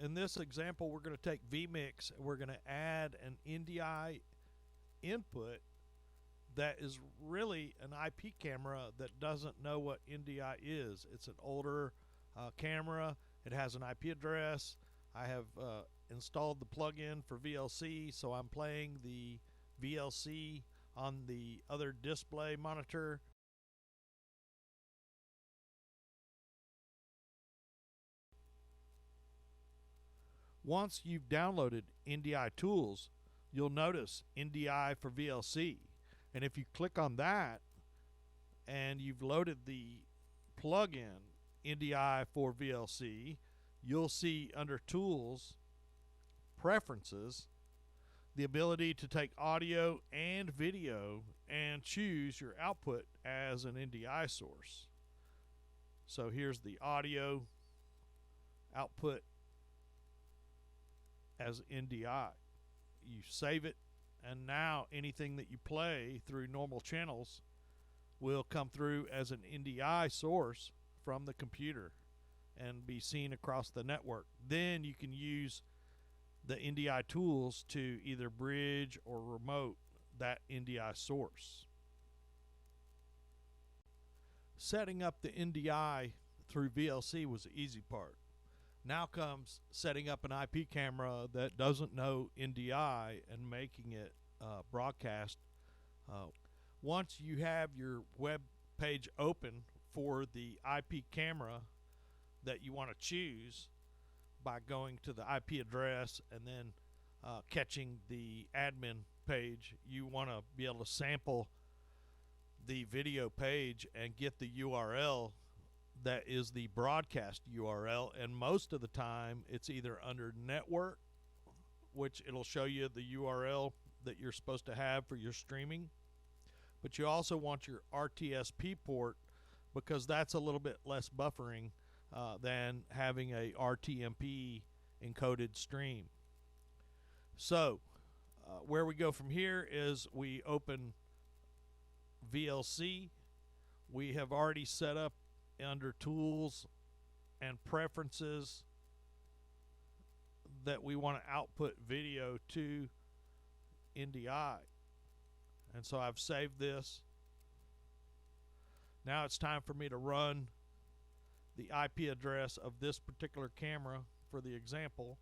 In this example, we're going to take vMix and we're going to add an NDI input that is really an IP camera that doesn't know what NDI is. It's an older camera. It has an IP address. I have installed the plugin for VLC, so I'm playing the VLC on the other display monitor. Once you've downloaded NDI Tools, you'll notice NDI for VLC. And if you click on that and you've loaded the plugin NDI for VLC, you'll see under Tools, Preferences, the ability to take audio and video and choose your output as an NDI source. So here's the audio output as NDI. You save it, and now anything that you play through normal channels will come through as an NDI source from the computer and be seen across the network. Then you can use the NDI tools to either bridge or remote that NDI source. Setting up the NDI through VLC was the easy part. Now comes setting up an IP camera that doesn't know NDI and making it broadcast. Once you have your web page open for the IP camera that you want to choose by going to the IP address and then catching the admin page, you want to be able to sample the video page and get the URL that is the broadcast URL, and most of the time it's either under network, which it'll show you the URL that you're supposed to have for your streaming, but you also want your RTSP port because that's a little bit less buffering than having a RTMP encoded stream. So where we go from here is we open VLC. We have already set up under Tools and Preferences that we want to output video to NDI, and so I've saved this. Now it's time for me to run the IP address of this particular camera for the example.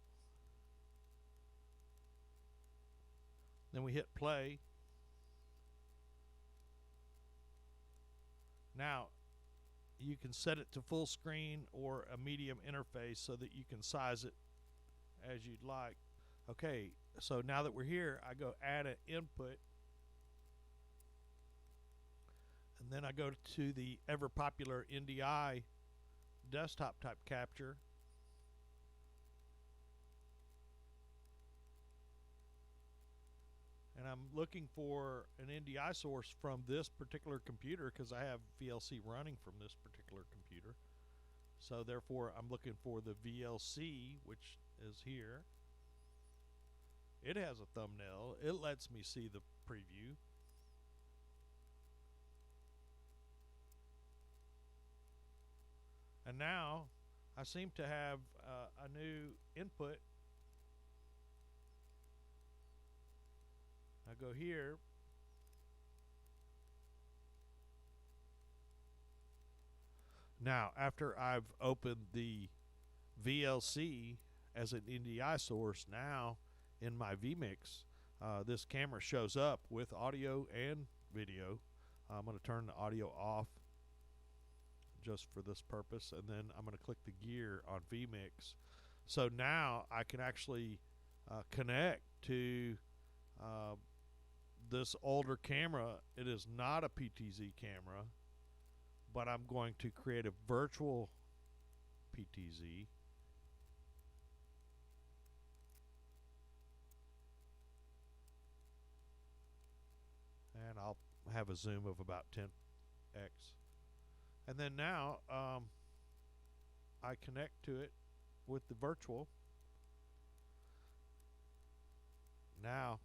Then we hit play. Now you can set it to full screen or a medium interface so that you can size it as you'd like. Okay, so now that we're here, I go add an input, and then I go to the ever popular NDI desktop type capture, and I'm looking for an NDI source from this particular computer because I have VLC running from this particular computer. So therefore I'm looking for the VLC, which is here. It has a thumbnail. It lets me see the preview. And now I seem to have a new input. I go here, now after I've opened the VLC as an NDI source, now in my vMix this camera shows up with audio and video. I'm going to turn the audio off just for this purpose, and then I'm going to click the gear on vMix. So now I can actually connect to this older camera. It is not a PTZ camera, but I'm going to create a virtual PTZ. And I'll have a zoom of about 10x. And then now I connect to it with the virtual. Now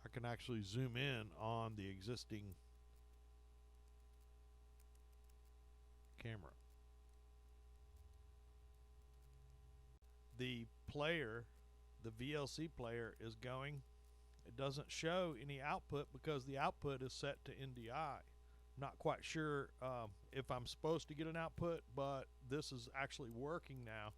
I can actually zoom in on the existing camera. the player, the VLC player, is going. It doesn't show any output because the output is set to NDI. Not quite sure if I'm supposed to get an output, but this is actually working now.